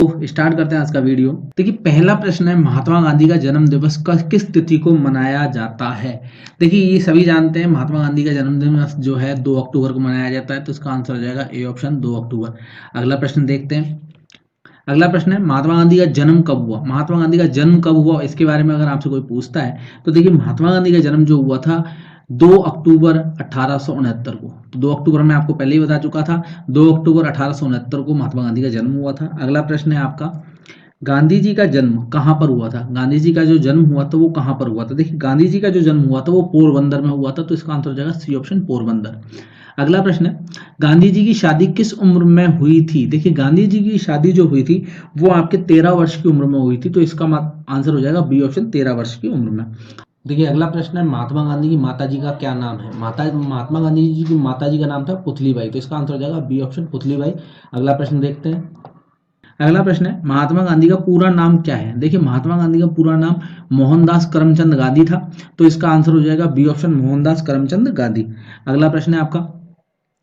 तो स्टार्ट करते हैं आज का वीडियो। देखिए पहला प्रश्न है, महात्मा गांधी का जन्म दिवस किस तिथि को मनाया जाता है। देखिए ये सभी जानते हैं महात्मा गांधी का जन्म दिवस जो है 2 अक्टूबर को मनाया जाता है, तो इसका आंसर हो जाएगा ए ऑप्शन 2 अक्टूबर। अगला प्रश्न देखते हैं। अगला प्रश्न है, महात्मा गांधी का जन्म कब हुआ। महात्मा गांधी का जन्म कब हुआ इसके बारे में अगर आपसे कोई पूछता है तो देखिए महात्मा गांधी का जन्म जो हुआ था 2 अक्टूबर 1869 को। तो 2 अक्टूबर में आपको पहले ही बता चुका था, 2 अक्टूबर 1869 को महात्मा गांधी का जन्म हुआ था। अगला प्रश्न है आपका, गांधी जी का जन्म कहाँ पर हुआ था। गांधी जी का जो जन्म हुआ था वो कहाँ पर हुआ था। देखिए गांधी जी का जो जन्म हुआ था वो पोरबंदर में हुआ था, तो इसका आंसर हो जाएगा सी ऑप्शन पोरबंदर। अगला प्रश्न है, गांधी जी की शादी किस उम्र में हुई थी। देखिए गांधी जी की शादी जो हुई थी वो आपके 13 वर्ष की उम्र में हुई थी, तो इसका आंसर हो जाएगा बी ऑप्शन 13 वर्ष की उम्र में। देखिए अगला प्रश्न है, महात्मा गांधी की माता जी का क्या नाम है। महात्मा गांधी जी की माता जी का नाम था पुतलीबाई, तो इसका आंसर हो जाएगा बी ऑप्शन पुतलीबाई। अगला प्रश्न देखते हैं। अगला प्रश्न है, महात्मा गांधी का पूरा नाम क्या है। देखिए महात्मा गांधी का पूरा नाम मोहनदास करमचंद गांधी था, तो इसका आंसर हो जाएगा बी ऑप्शन मोहनदास करमचंद गांधी। अगला प्रश्न है आपका,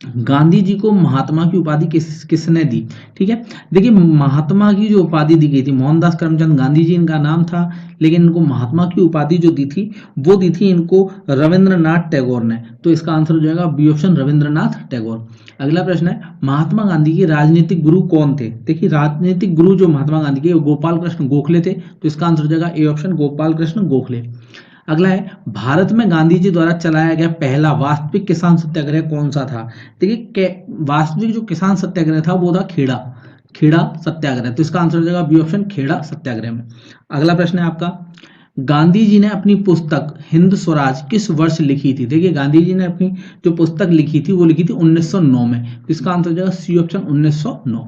गांधी जी को महात्मा की उपाधि किसने दी। ठीक है, देखिए महात्मा की जो उपाधि दी गई थी, मोहनदास करमचंद गांधी जी इनका नाम था, लेकिन इनको महात्मा की उपाधि जो दी थी वो दी थी इनको रविंद्रनाथ टैगोर ने, तो इसका आंसर हो जाएगा बी ऑप्शन रविंद्रनाथ टैगोर। अगला प्रश्न है, महात्मा गांधी के राजनीतिक गुरु कौन थे। देखिए राजनीतिक गुरु जो महात्मा गांधी के गोपाल कृष्ण गोखले थे, तो इसका आंसर हो जाएगा ए ऑप्शन गोपाल कृष्ण गोखले। अगला है, भारत में गांधी जी द्वारा चलाया गया पहला वास्तविक किसान सत्याग्रह कौन सा था। देखिए वास्तविक जो किसान सत्याग्रह था वो था खेड़ा खेड़ा सत्याग्रह, तो इसका आंसर हो जाएगा बी ऑप्शन खेड़ा सत्याग्रह में। अगला प्रश्न है आपका, गांधी जी ने अपनी पुस्तक हिंद स्वराज किस वर्ष लिखी थी। देखिए गांधी जी ने अपनी जो पुस्तक लिखी थी वो लिखी थी 1909 में, तो इसका आंसर हो जाएगा सी ऑप्शन 1909।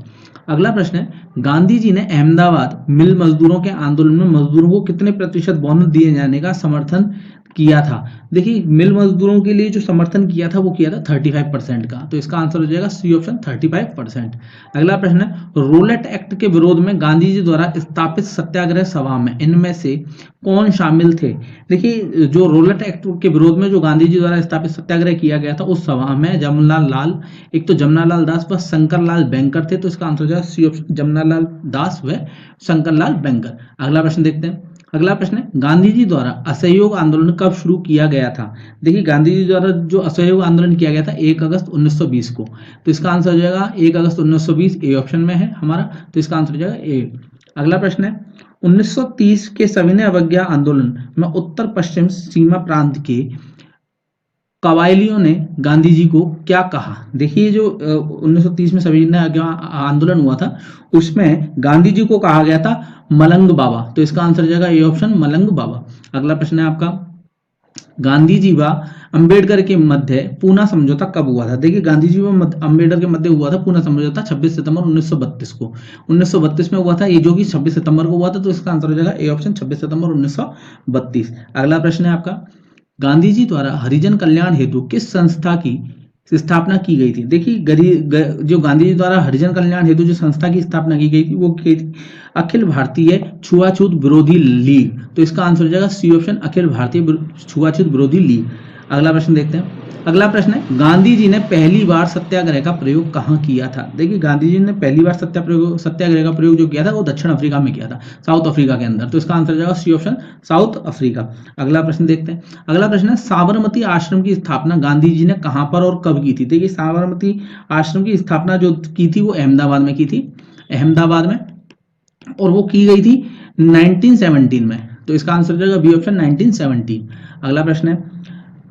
अगला प्रश्न है, गांधी जी ने अहमदाबाद मिल मजदूरों के आंदोलन में मजदूरों को कितने प्रतिशत बोनस दिए जाने का समर्थन किया था। देखिए मिल मजदूरों के लिए जो समर्थन किया था वो किया था 35% का, तो इसका आंसर हो जाएगा सी ऑप्शन 35%। अगला प्रश्न है, रोलेट एक्ट के विरोध में गांधी जी द्वारा स्थापित सत्याग्रह सभा में इनमें से कौन शामिल थे। देखिए जो रोलेट एक्ट के विरोध में जो गांधी जी द्वारा स्थापित सत्याग्रह किया गया था उस सभा में जमनालाल लाल, एक तो जमनालाल दास व शंकरलाल बैंकर थे, तो इसका आंसर हो जाएगा सी ऑप्शन जमनालाल दास व शंकरलाल बैंकर। अगला प्रश्न देखते हैं। अगला प्रश्न है, गांधी जी द्वारा असहयोग आंदोलन कब शुरू किया गया था। देखिए गांधी जी द्वारा जो असहयोग आंदोलन किया गया था 1 अगस्त 1920 को, तो इसका आंसर हो जाएगा 1 अगस्त 1920 ए ऑप्शन में है हमारा, तो इसका आंसर हो जाएगा ए। अगला प्रश्न है, 1930 के सविनय अवज्ञा आंदोलन में उत्तर पश्चिम सीमा प्रांत के कबायलियों ने गांधी जी को क्या कहा। देखिए जो 1930 में सविनय अवज्ञा आंदोलन हुआ था उसमें गांधी जी को कहा गया था मलंग बाबा, तो इसका आंसर हो जाएगा ए ऑप्शन मलंग बाबा। अगला प्रश्न है आपका, गांधी जी व अंबेडकर के मध्य पूना समझौता कब हुआ था। देखिए गांधी जी व अंबेडकर के मध्य हुआ था पूना समझौता 26 सितंबर 1932 को, 1932 में हुआ था ये, जो कि 26 सितंबर को हुआ था, तो इसका आंसर हो जाएगा ए ऑप्शन 26 सितंबर 1932। अगला प्रश्न है आपका, गांधी जी द्वारा हरिजन कल्याण हेतु किस संस्था की स्थापना की गई थी। देखिए जो गांधी जी द्वारा हरिजन कल्याण हेतु जो संस्था की स्थापना की गई थी वो की थी अखिल भारतीय छुआछूत विरोधी लीग, तो इसका आंसर हो जाएगा सी ऑप्शन अखिल भारतीय छुआछूत विरोधी लीग। अगला प्रश्न देखते हैं। अगला प्रश्न है, गांधी जी ने पहली बार सत्याग्रह का प्रयोग कहाँ किया था। देखिए गांधी जी ने पहली बार सत्याग्रह का प्रयोग जो किया था वो दक्षिण अफ्रीका में किया था, साउथ अफ्रीका के अंदर, तो इसका आंसर हो जाएगा सी ऑप्शन साउथ अफ्रीका। अगला प्रश्न देखते हैं। अगला प्रश्न है, साबरमती आश्रम की स्थापना गांधी जी ने कहाँ पर और कब की थी। देखिए साबरमती आश्रम की स्थापना जो की थी वो अहमदाबाद में की थी, अहमदाबाद में, और वो की गई थी 1917 में, तो इसका आंसर हो जाएगा बी ऑप्शन 1917। अगला प्रश्न है,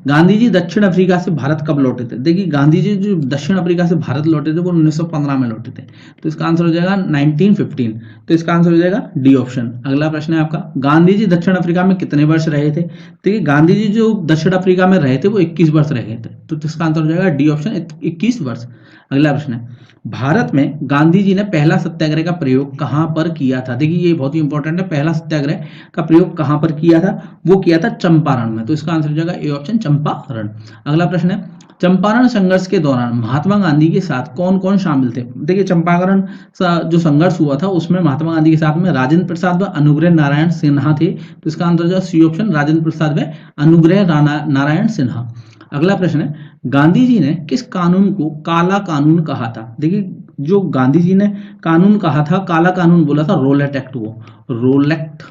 गांधी जी दक्षिण अफ्रीका से भारत कब लौटे थे। देखिए गांधी जी जो दक्षिण अफ्रीका से भारत लौटे थे वो 1915 में लौटे थे, तो इसका आंसर हो जाएगा 1915, तो इसका आंसर हो जाएगा डी ऑप्शन। अगला प्रश्न है आपका, गांधी जी दक्षिण अफ्रीका में कितने वर्ष रहे थे। देखिए गांधी जी जो दक्षिण अफ्रीका में रहे थे वो 21 वर्ष रहे थे, तो इसका आंसर हो जाएगा डी ऑप्शन 21 वर्ष। अगला प्रश्न है, भारत में गांधी जी ने पहला सत्याग्रह का प्रयोग कहां पर किया था। देखिए ये बहुत ही इंपॉर्टेंट है, पहला सत्याग्रह का प्रयोग कहां पर किया था, वो किया था चंपारण में, तो इसका आंसर हो जाएगा ए ऑप्शन चंपारण। अगला प्रश्न है, चंपारण संघर्ष के दौरान महात्मा गांधी के साथ कौन कौन शामिल थे। देखिए चंपारण जो संघर्ष हुआ था उसमें महात्मा गांधी के साथ में राजेंद्र प्रसाद व अनुग्रह नारायण सिन्हा थे, तो इसका आंसर हो जाएगा सी ऑप्शन राजेंद्र प्रसाद व अनुग्रह नारायण सिन्हा। अगला प्रश्न है, गांधी जी ने किस कानून को काला कानून कहा था। देखिए जो गांधी जी ने कानून कहा था, काला कानून बोला था रोलेट एक्ट को, रोलेट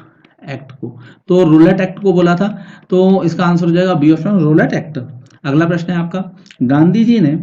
एक्ट को, तो रोलेट एक्ट को बोला था, तो इसका आंसर हो जाएगा बी ऑप्शन रोलेट एक्ट। अगला प्रश्न है आपका, गांधी जी ने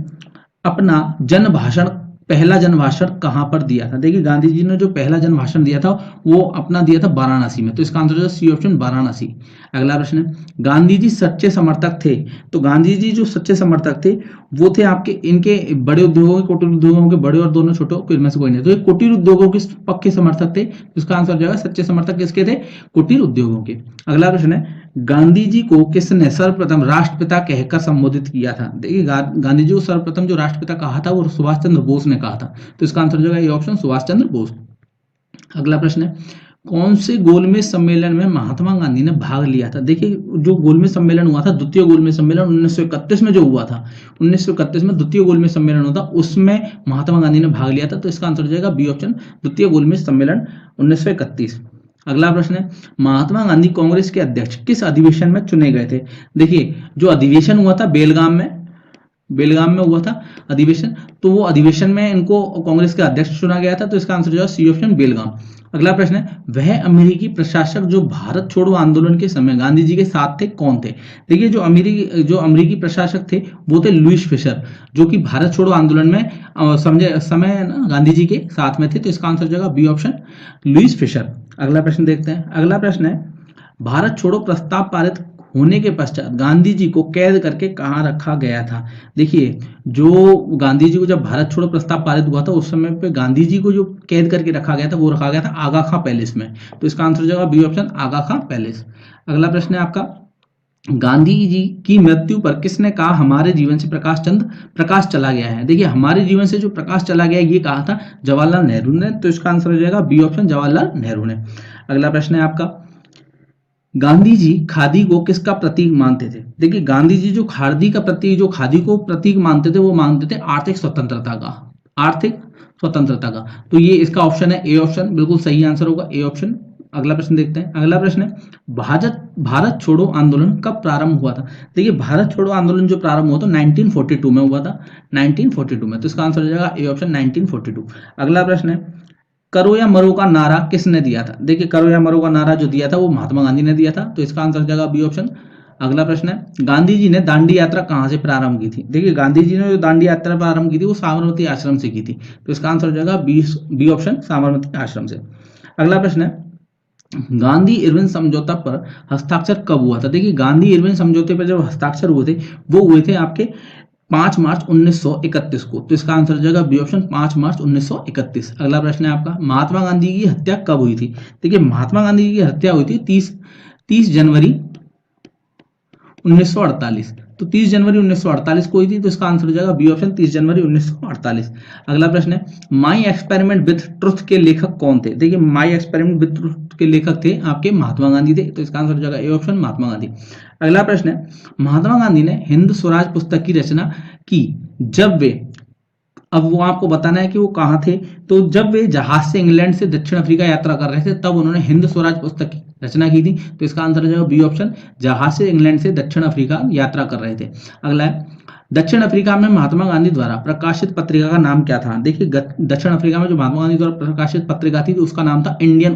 अपना जन भाषण, पहला जन भाषण कहां पर दिया था? देखिए गांधी जी ने जो पहला जन भाषण दिया था वो अपना दिया था वाराणसी में, तो इसका आंसर है सी ऑप्शन वाराणसी। अगला प्रश्न है, गांधी जी सच्चे समर्थक थे, तो गांधी जी जो सच्चे समर्थक थे वो थे आपके इनके बड़े उद्योगों के, कुटीर उद्योगों के, बड़े और दोनों छोटे इनमें से कोई नहीं, तो ये कुटीर उद्योगों के पक्के समर्थक थे, इसका आंसर हो जाएगा सच्चे समर्थक किसके थे? कुटीर उद्योगों के। अगला प्रश्न है, गांधी जी को किसने सर्वप्रथम राष्ट्रपिता कहकर संबोधित किया था? देखिए गांधी जी को सर्वप्रथम जो राष्ट्रपिता कहा था वो सुभाष चंद्र बोस ने कहा था, तो इसका आंसर हो जाएगा ये ऑप्शन सुभाष चंद्र बोस। अगला प्रश्न है, कौन से गोलमेज सम्मेलन में महात्मा गांधी ने भाग लिया था? देखिए जो गोलमेज सम्मेलन हुआ था, द्वितीय गोलमेज सम्मेलन 1931 में जो हुआ था, 1931 में द्वितीय गोलमेज सम्मेलन हुआ था, उसमें महात्मा गांधी ने भाग लिया था, तो इसका आंसर हो जाएगा बी ऑप्शन द्वितीय गोलमेज सम्मेलन 1931। अगला प्रश्न है, महात्मा गांधी कांग्रेस के अध्यक्ष किस अधिवेशन में चुने गए थे? देखिए जो अधिवेशन हुआ था बेलगाम में हुआ था अधिवेशन, तो वो अधिवेशन में इनको कांग्रेस के अध्यक्ष चुना गया था, तो इसका आंसर हो जाएगा सी ऑप्शन बेलगाम। अगला प्रश्न है, वह अमेरिकी प्रशासक जो भारत छोड़ो आंदोलन के समय गांधी जी के साथ थे कौन थे? देखिए जो अमेरिकी प्रशासक थे वो थे लुईस फिशर, जो कि भारत छोड़ो आंदोलन में समय गांधी जी के साथ में थे, तो इसका आंसर हो जाएगा बी ऑप्शन लुईस फिशर। अगला प्रश्न देखते हैं। अगला प्रश्न है, भारत छोड़ो प्रस्ताव पारित होने के पश्चात गांधी जी को कैद करके कहां रखा गया था? देखिए जो गांधी जी को जब भारत छोड़ो प्रस्ताव पारित हुआ था उस समय पे गांधी जी को जो कैद करके रखा गया था वो रखा गया था आगा खां पैलेस में, तो इसका आंसर हो जाएगा बी ऑप्शन आगा खां पैलेस। अगला प्रश्न है आपका, गांधी जी की मृत्यु पर किसने कहा हमारे जीवन से प्रकाश चला गया है? देखिए हमारे जीवन से जो प्रकाश चला गया है ये कहा था जवाहरलाल नेहरू ने, तो इसका आंसर हो जाएगा बी ऑप्शन जवाहरलाल नेहरू ने। अगला प्रश्न है आपका, गांधी जी खादी को किसका प्रतीक मानते थे? देखिए गांधी जी जो खादी को प्रतीक मानते थे वो मानते थे आर्थिक स्वतंत्रता का, तो ये इसका ऑप्शन है ए ऑप्शन, बिल्कुल सही आंसर होगा ए ऑप्शन। अगला प्रश्न देखते हैं। अगला प्रश्न है, भारत छोड़ो आंदोलन कब प्रारंभ हुआ था? देखिए भारत छोड़ो आंदोलन जो प्रारंभ हुआ था 1942 में हुआ था, 1942 में, तो इसका आंसर हो जाएगा ए ऑप्शन 1942। अगला प्रश्न है, करो या मरो का नारा किसने दिया था? देखिए करो या मरो का नारा जो दिया था वो महात्मा गांधी ने दिया था, तो इसका आंसर हो जाएगा बी ऑप्शन। अगला प्रश्न है, गांधी जी ने दांडी यात्रा कहां से प्रारंभ की थी? देखिए गांधी जी ने जो दांडी यात्रा प्रारंभ की थी वो साबरमती आश्रम से की थी, तो इसका आंसर हो जाएगा बी ऑप्शन साबरमती आश्रम से। अगला प्रश्न है, गांधी इरविन समझौता पर हस्ताक्षर कब हुआ था? देखिए गांधी इरविन समझौते पर जब हस्ताक्षर हुए थे वो हुए थे आपके 5 मार्च 1931 को, तो इसका आंसर हो जाएगा बी ऑप्शन 5 मार्च 1931। अगला प्रश्न है आपका, महात्मा गांधी की हत्या कब हुई थी? देखिए महात्मा गांधी की हत्या हुई थी 30 जनवरी 1948, तो 30 जनवरी 1948 को हुई थी, तो इसका आंसर हो जाएगा बी ऑप्शन 30 जनवरी 1948। अगला प्रश्न है, माई एक्सपेरिमेंट विथ ट्रुथ के लेखक कौन थे? देखिए माई एक्सपेरिमेंट विथ ट्रुथ के लेखक थे आपके महात्मा गांधी थे, तो इसका आंसर हो जाएगा ए ऑप्शन महात्मा गांधी। अगला प्रश्न है, महात्मा गांधी ने हिंद स्वराज पुस्तक की रचना की जब वे, अब वो आपको बताना है कि वो कहाँ थे, तो जब वे जहाज से इंग्लैंड से दक्षिण अफ्रीका यात्रा कर रहे थे तब उन्होंने हिंद स्वराज पुस्तक की रचना की थी, तो इसका आंसर हो जाएगा बी ऑप्शन जहाज से इंग्लैंड से दक्षिण अफ्रीका यात्रा कर रहे थे। अगला है, दक्षिण अफ्रीका में महात्मा गांधी द्वारा प्रकाशित पत्रिका का नाम क्या था? देखिए दक्षिण अफ्रीका में जो महात्मा गांधी द्वारा प्रकाशित पत्रिका थी तो उसका नाम था इंडियन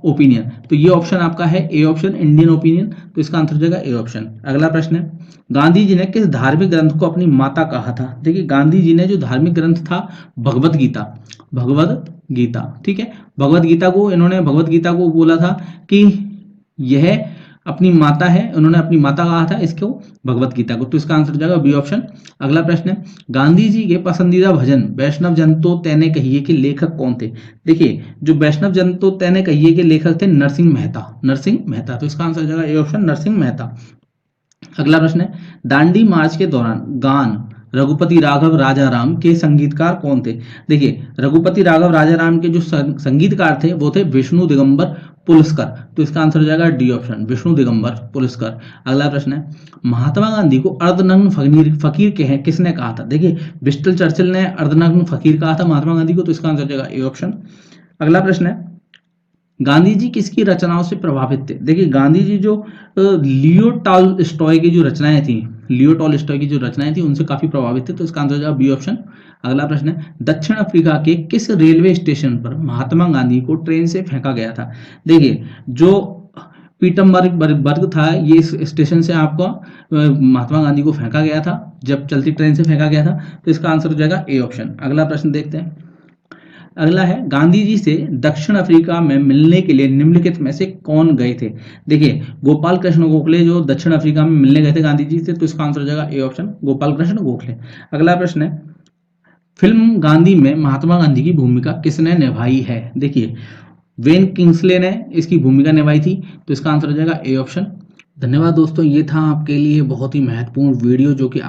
ओपिनियन, तो ये ऑप्शन आपका है ए ऑप्शन इंडियन ओपिनियन, तो इसका आंसर हो जाएगा ए ऑप्शन। अगला प्रश्न है, गांधी जी ने किस धार्मिक ग्रंथ को अपनी माता कहा था? देखिए गांधी जी ने जो धार्मिक ग्रंथ था भगवत गीता, ठीक है, भगवत गीता को बोला था कि यह अपनी माता है, उन्होंने अपनी माता कहा था इसको भगवत गीता को, तो इसका आंसर हो जाएगा बी ऑप्शन। अगला प्रश्न है, गांधी जी के पसंदीदा भजन वैष्णव जन तो तैने कहिए के लेखक कौन थे? देखिए जो वैष्णव जन तो तैने कहिए के लेखक थे नरसिंह मेहता, तो इसका आंसर हो जाएगा ए ऑप्शन नरसिंह मेहता। अगला प्रश्न है, दांडी मार्च के दौरान गान रघुपति राघव राजाराम के संगीतकार कौन थे? देखिए रघुपति राघव राजाराम के जो संगीतकार थे वो थे विष्णु दिगंबर पुरस्कार, तो इसका आंसर हो जाएगा डी ऑप्शन विष्णु दिगंबर पुरस्कार। अगला प्रश्न है, महात्मा गांधी को अर्धनग्न फकीर किसने कहा था? देखिए विस्टन चर्चिल ने अर्धनग्न फकीर कहा था महात्मा गांधी को, तो इसका आंसर हो जाएगा ए ऑप्शन। अगला प्रश्न है, गांधी जी किसकी रचनाओं से प्रभावित थे? देखिए गांधी जी जो लियो टॉलस्टॉय की जो रचनाएं थी उनसे काफी प्रभावित थे, तो इसका आंसर हो जाएगा बी ऑप्शन अगला प्रश्न है, दक्षिण अफ्रीका के किस रेलवे स्टेशन पर महात्मा गांधी को ट्रेन से फेंका गया था? देखिए, जो पीटरबर्ग था, ये इस स्टेशन से आपको महात्मा गांधी को फेंका गया था, जब चलती ट्रेन से फेंका गया था। तो इसका आंसर हो जाएगा ए ऑप्शन। अगला प्रश्न देखते हैं। अगला है, गांधी जी से दक्षिण अफ्रीका में मिलने के लिए निम्नलिखित में से कौन गए थे? देखिए, गोपाल कृष्ण गोखले जो दक्षिण अफ्रीका में मिलने गए थे गांधी जी से, तो इसका आंसर हो जाएगा ए ऑप्शन, गोपाल कृष्ण गोखले। अगला प्रश्न है, फिल्म गांधी में महात्मा गांधी की भूमिका किसने निभाई है? देखिए, वेन किंग्सले ने इसकी भूमिका निभाई थी, तो इसका आंसर हो जाएगा ए ऑप्शन। धन्यवाद दोस्तों, ये था आपके लिए बहुत ही महत्वपूर्ण वीडियो जो कि